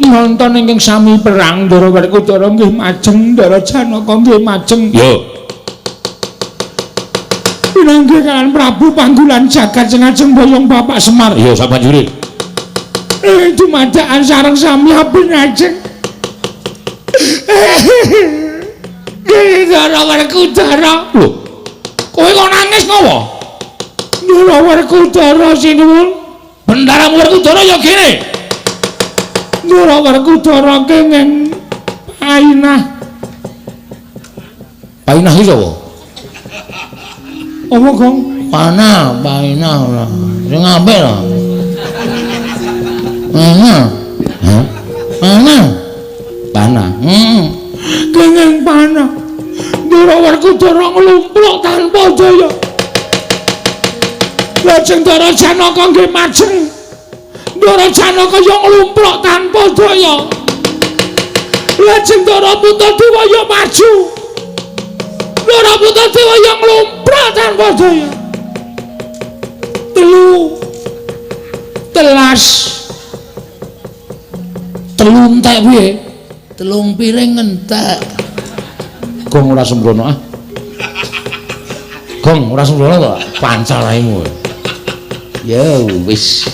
nonton ingkang sami perang Ndara Werkudara nggih majeng Ndara Janaka nggih majeng. Yo. Pinanggih kan Prabu Panggulan Jagat sing ajeng boyong Bapak Semar. Yo sabanjure. Dumadakan sareng sami aben ajeng. Ndara Werkudara. Lho. Kowe kok nangis ngopo? Ndara Werkudara sinuwun. Bendara Werkudara ya kene. Ndara Werkudara kenging painah. Painah iki sapa? Apa, Gong? Painah ora. Sing apik lho. Panah. Kenging panah. Ndara Werkudara nglumpluk tanpa daya. Lajeng Ndara Janaka nggih majeng. Ndara Janaka yo nglumpluk tanpa daya. Lajeng Ndara Puntadewa yo maju. Ndara Puntadewa yo nglumpluk tanpa daya. Telu entek piye? Telung piring entek. Gong ora sembrono ah. Gong ora sembrono to, pancal raimu. Ya wis.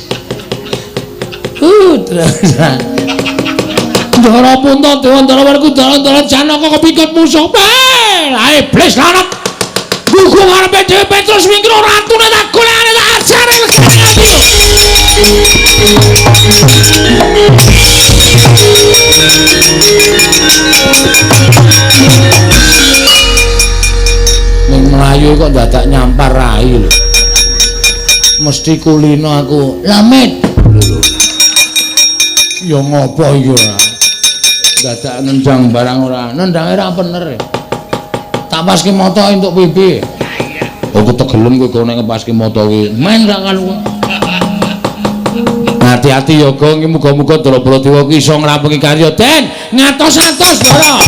Terus. Ndara Puntadewa, Ndara Werkudara, Ndara Janaka kepikut musuh. Ae iblis lanat. Gugu ngarepe dhewe Petrus Wingro ratune tak golekane tak ajare ning mlayu kok dadak nyampar rai lho. Mesti kulino aku. Lamit. Ya ngopo iki ora? Dadak nendang barang ora. Nendange ra bener. Tak paske moto entuk pipi. Aku tegelem kowe nek ngepaske moto kuwi. Men sak kan. Hati-hati ya Gong, muga-muga Ndara Baladewa ki iso ngrampungi karya Den. Ngatos-atos Ndara.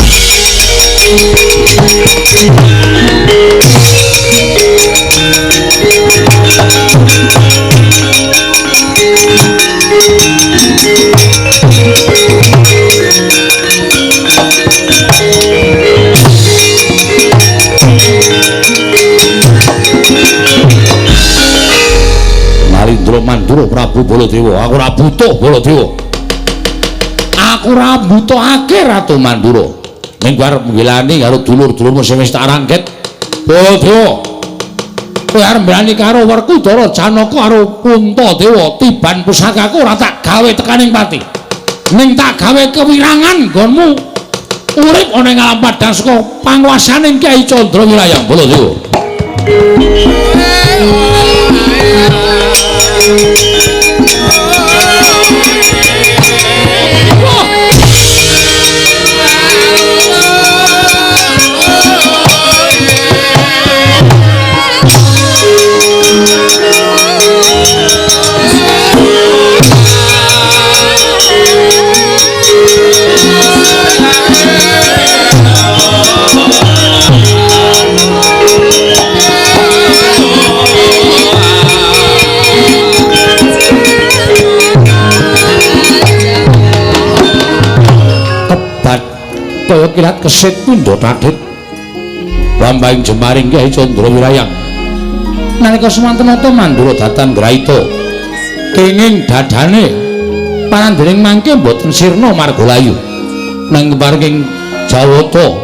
Narindra Mandura Prabu Baladewa, aku ora butuh Baladewa. Aku ora butuhake Ratu Mandura. Ning arep nggilani karo dulur-dulurmu sing wis tak rangket. Baladewa. Kowe arep mbelani karo Werkudara, Janaka karo Puntadewa, tiban pusakaku ora tak gawe tekaning pati. Ning tak gawe kewirangan nggonmu urip ana ing alam padang saka panguwasaning Kyai Candra Wirayang Baladewa. Kaya kilat kesit pundha tadhit lambahing jemaring Kyai Candra Wirayang nalika semanten nata Mandura datan graita kenging dadane panandhening mangke boten sirna margalayu nang keparing Jawata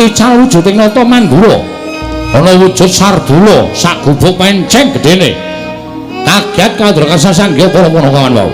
ical wujuding nata Mandura ana wujud sardula sak gubuk penceng gedene kaget kandra kasasangya para punakawan wau.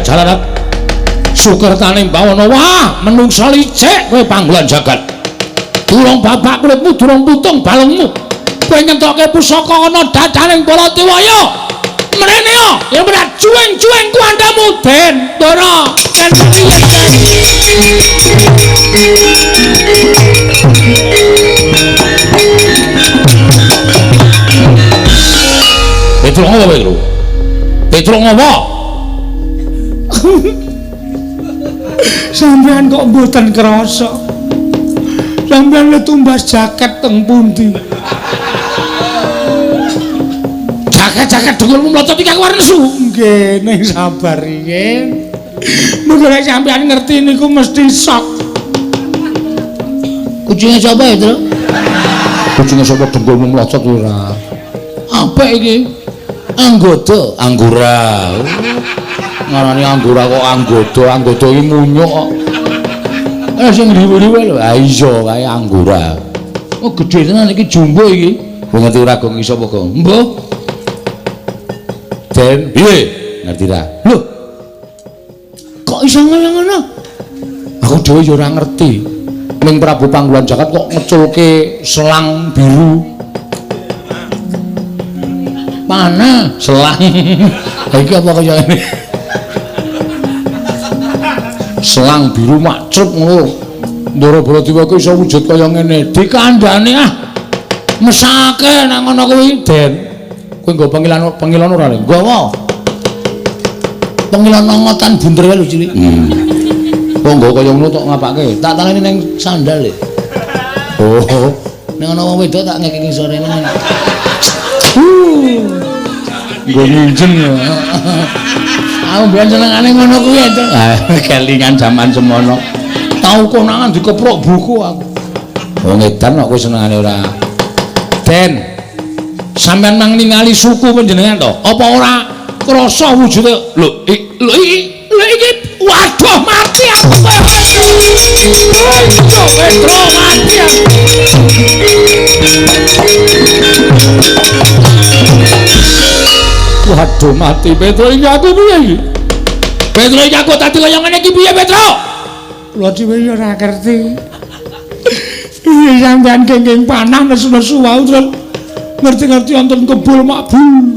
jalaran sukertaning bawana wah menungsa licik kowe panggolan jagat durung babak kulitmu durung putung balungmu kowe ngentokke pusaka ana dadaning para dewaya mrene yo yen berat cueng-cueng kuandamu den Ndara den Petro ngopo Petro? Petro ngopo? Sampeyan kok mboten krasa. Sampeyan le tumbas jaket teng pundi? Jaket dengkulmu mlocot iki aku arep nesu. Nggih, ning sabar iki. Muga nek sampeyan ngerti niku mesti sok. Kucinge sapa, Petro? Kucinge sapa dengkulmu mlocot ora? Apa iki? Anggodo, anggora. Ngarani anggora kok anggodo iki munyuk kok. Sing riwe-riwe lho. Ha iya kae anggora. Oh gedhe tenan iki jumbo iki. Kowe ngerti ora gong iso apa gong? Mbah. Den, piye? Ngerti ra? Lho. Kok iso ngono? Aku dhewe ya ora ngerti. Ning Prabu Panggolan Jagat kok ngeculke selang biru. Mana selang iki apa kaya ngene selang biru macrep ngono Ndara Baladewa ku iso wujud kaya ngene dikandhane mesake nang ngono kuwi Den kowe nggo pengilan ora le nggawa pengilan ngotan bunder wae lho cilik kok nggo kaya ngono tok ngapake tak tangani ning sandal le oh ning ana wong wedok tak ngekeki sore nang nggo minjem ya. Aku biyen senengane ngono kuwi to. Kelingan jaman semono. Tau konangan dikeprok buku aku. Wong edan kok kowe senengane ora. Den. Sampeyan mang ningali suku panjenengan to? Apa ora krasa wujude? Lho iki waduh mati aku kowe. Petro mati aku. Waduh mati Petro iki aku piye iki? Petro iki aku dadi kaya ngene iki piye Petro? Kula dhewe ya ora ngerti. Iki sampeyan kenging panah nesu-nesu wae terus ngerti-ngerti wonten kebul makbul.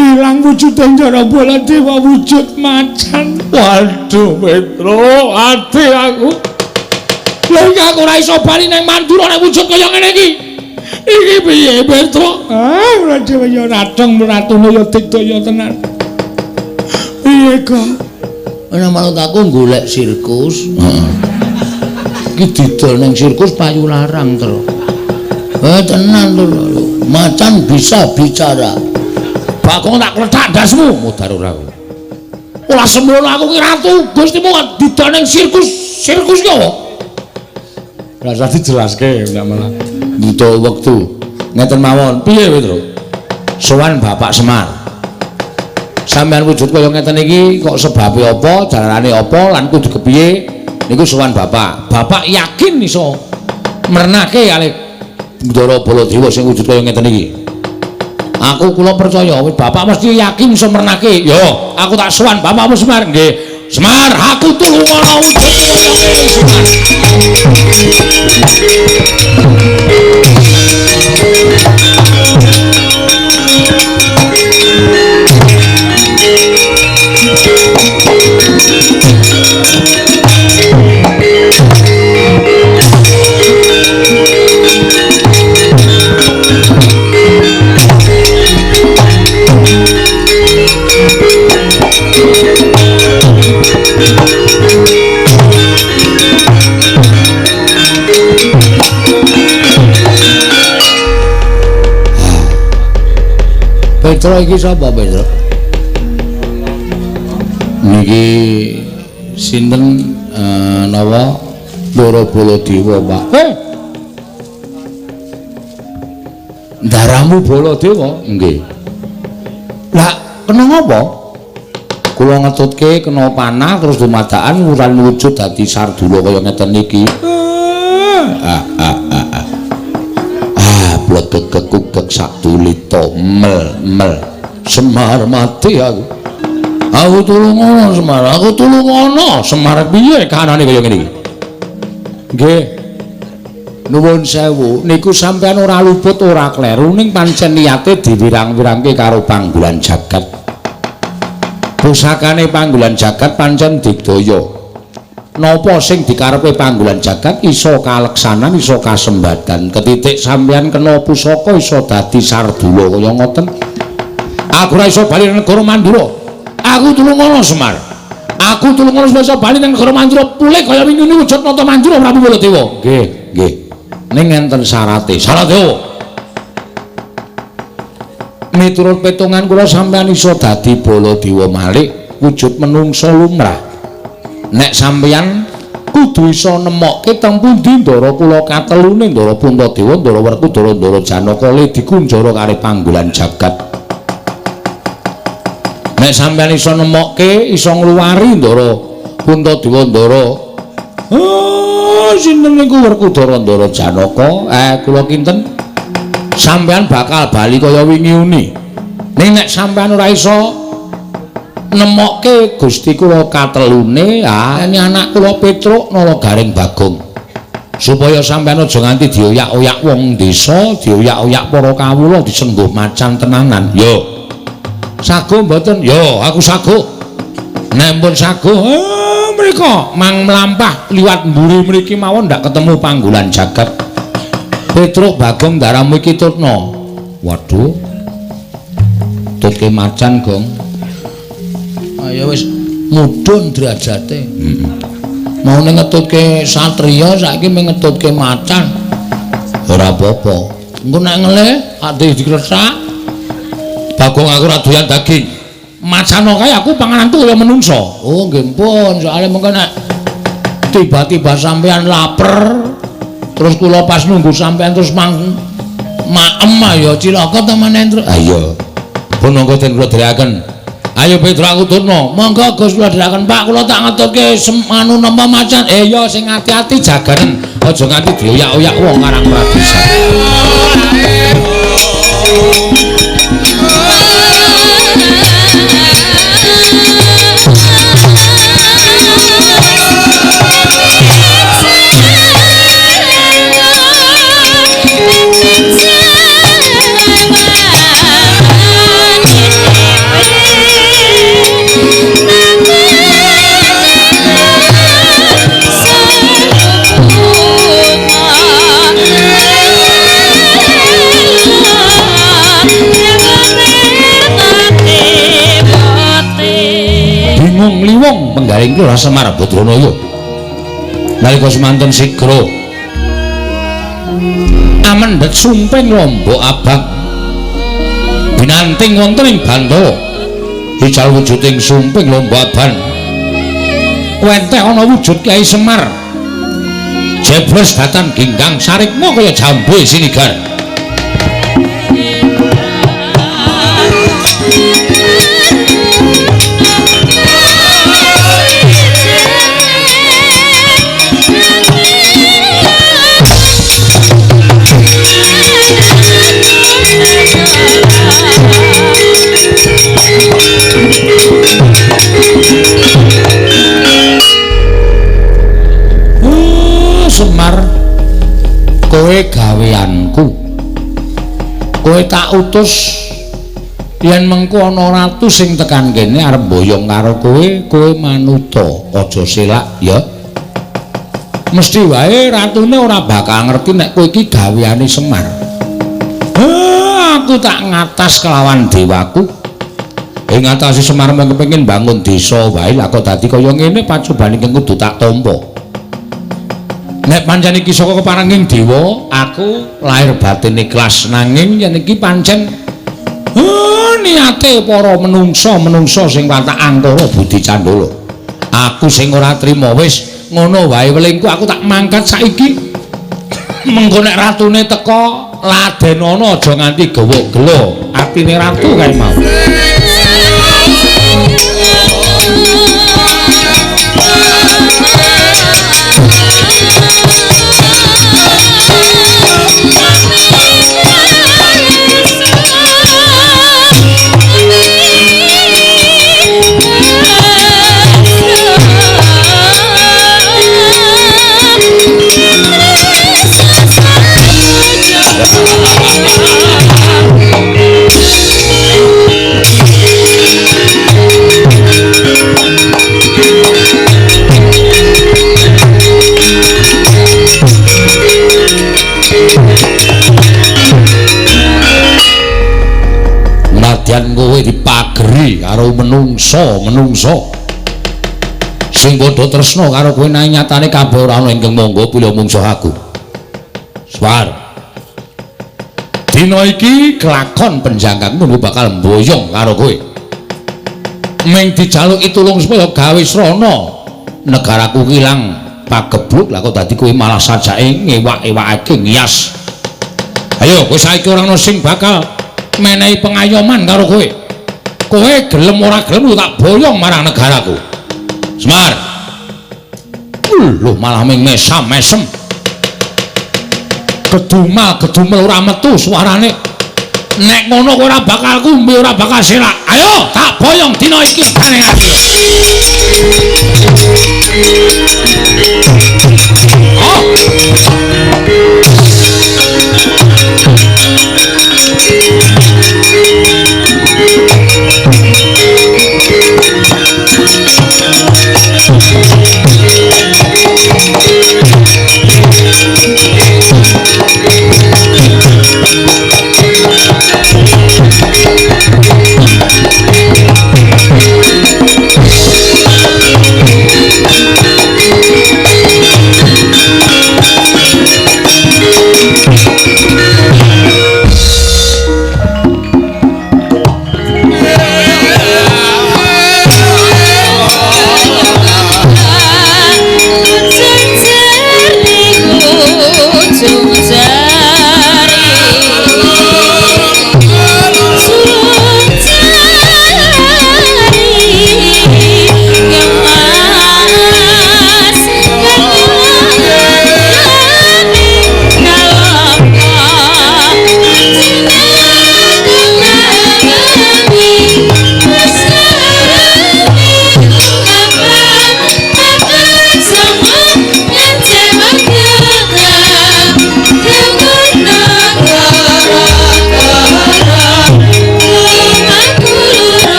Ilang wujude Ndara Baladewa wujud macan. Waduh Petro, ati aku. Lha iki aku ora iso bali nang Mandura nek wujud kaya ngene iki. Iki piye Petro? Ora dhewe ya radong mratune ya digdaya tenan. Piye kok? Ana manut aku golek sirkus. Heeh. Iki didol ning sirkus payu larang, Tru. Tenan lho. Macan bisa bicara. Bakong tak kletak dasmu, mudhar ora. Ora semono aku ki ratu, Gustimu didol ning sirkus ki apa? Ora usah dijelaske, ndak malah. Butuh waktu ngeten mawon piye Petro sowan Bapak Semar sampeyan wujud kaya ngeten iki kok sebabe apa jalanane apa lan kudu kepiye niku sowan Bapak yakin iso mernake kalih Ndara Baladewa sing wujud kaya ngeten iki aku kula percaya Bapak mesti yakin iso mernake yo aku tak sowan Bapak Semar nggih Semar aku tulung ana wujud kaya ngene Semar Petro iki sapa Petro? Niki sinten napa Ndara Baladewa, Pak. Ndaramu Baladewa? Nggih. Lah kena ngapa? Kula ngetutke kena panah terus dumadakan wuran wujud dadi Sardula kaya ngeten niki. Blegek-gegek sak tulita mel Semar mati aku. Aku tulungono Semar, aku tulungono Semar piye kanane kaya ngene iki? Nggih. Nuwun sewu, niku sampean ora luput ora kleru ning pancen niyate diwirang-wirangke karo panggulan jagat. Pusakane panggulan jagat pancen digdaya. Napa sing dikarepe panggulan jagat iso kaleksanan, iso kasembadan. Ketitik sampean kena pusaka iso dadi sardula kaya ngoten. Aku ora iso bali nang negara Mandura. Aku tulungono Semar. Aku tulungono iso bali nang negara Mandura pulih kaya wingi wujud nata Mandura Prabu Baladewa. Nggih, nggih. Ning enten syarate. Syarat yo. Miturut petungan kula sampean iso dadi Baladewa malih wujud menungsa lumrah. Nek sampeyan kudu iso nemokke teng pundi ndara kula katelune Ndara Puntadewa, Ndara Werkudara, Ndara Janaka le dikunjara karo panggulan jagat. Nek sampeyan iso nemokke, iso ngluwari Ndara Puntadewa, Ndara sinten niku Werkudara, Ndara Janaka, kula kinten sampeyan bakal bali kaya wingi uni. Ning nek sampeyan ora iso nemokke Gusti kula katelune, ini anak kula Petruk nala Garing Bagong. Supaya sampeyan aja nganti dioyak-oyak wong desa, dioyak-oyak para kawula disengguh macan tenanan. Yo. Saguh mboten? Yo, aku saguh. Nek pun saguh, mriko mang mlampah liwat mburi mriki mawon ndak ketemu panggulan jagat. Petruk Bagong daramu iki tutna. Waduh. Tutke macan, Gong. Ayo wis mudhun derajate. Mau ngetutke satriya saiki mengetutke macan. Ora apa-apa. Engko nek ngelih ati dikresak. Bagong aku ora doyan daging. Macan kae aku pangananku kaya menungso. Oh nggih pun, soalnya mengko nek tiba-tiba sampean lapar terus kula pas nunggu sampean terus maem ayo cilaka temen terus. Ayo. Pun monggo den kula dherekaken. Ayo Petruk aku turno. Monggo Gus kula dherekaken Pak, kula tak ngetutke anu nampa macan. Iya sing ati-ati jaganen. Aja nganti dioyak-oyak wong Karang Prabisan. Liwong penggaling kula Semar Badranaya nalika semanten sigra amendhet sumping lombok abang binanting wonten ing Bantala ical wujuding sumping lombok abang wentek ana wujud Kyai Semar jebres datan ginggang sarikma kaya jambe sinigar. Semar, kowe gaweanku. Kowe tak utus yen mengko ana ratu sing tekan kene arep boyong karo kowe manuta, aja selak ya. Mesti wae ratune ora bakal ngerti nek kowe iki gaweane Semar. Aku tak ngatas kelawan dewaku. Ing ngatasi Semar mung kepengin bangun desa wae lah kok dadi kaya ngene pacobane kudu tak tampa. Nek pancen iki saka keparenging dewa, aku lahir batin ikhlas nanging yen iki pancen niate para menungsa sing watak angkara budi candala. Aku sing ora trima wis ngono wae welingku aku tak mangkat saiki. Mengko nek ratune teka ladenana aja nganti gawa gelo. Atine ratu kae mau. senajan kowe dipageri karo menungso sing padha tresna karo kowe nang nyatane kabeh ora ana ingkang monggo pila mungsuh aku. Swar. Dina iki kelakon penjangkangmu bakal mboyong karo kowe. Ming dijaluki tulung supaya gawe srana negaraku ilang pagebluk lah kok dadi kowe malah sajake ngewak-ewakake ngias. Ayo kowe saiki ora ana sing bakal menehi pengayoman karo kowe. Kowe gelem ora gelem tak boyong marang negaraku. Semar. Lho malah ming mesam-mesem. Gedumel ora metu suarane. Nek ngono kowe ora bakal kumbe ora bakal serak. Ayo tak boyong dina iki gane ati. Oh.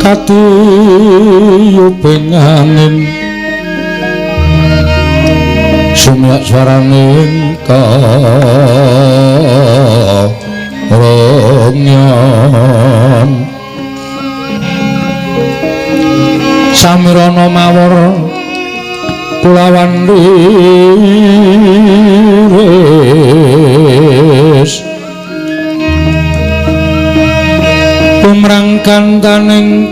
Katiyuping angin sumyak swaraning karonyan samirana mawur kulawan riris tumrang kantaning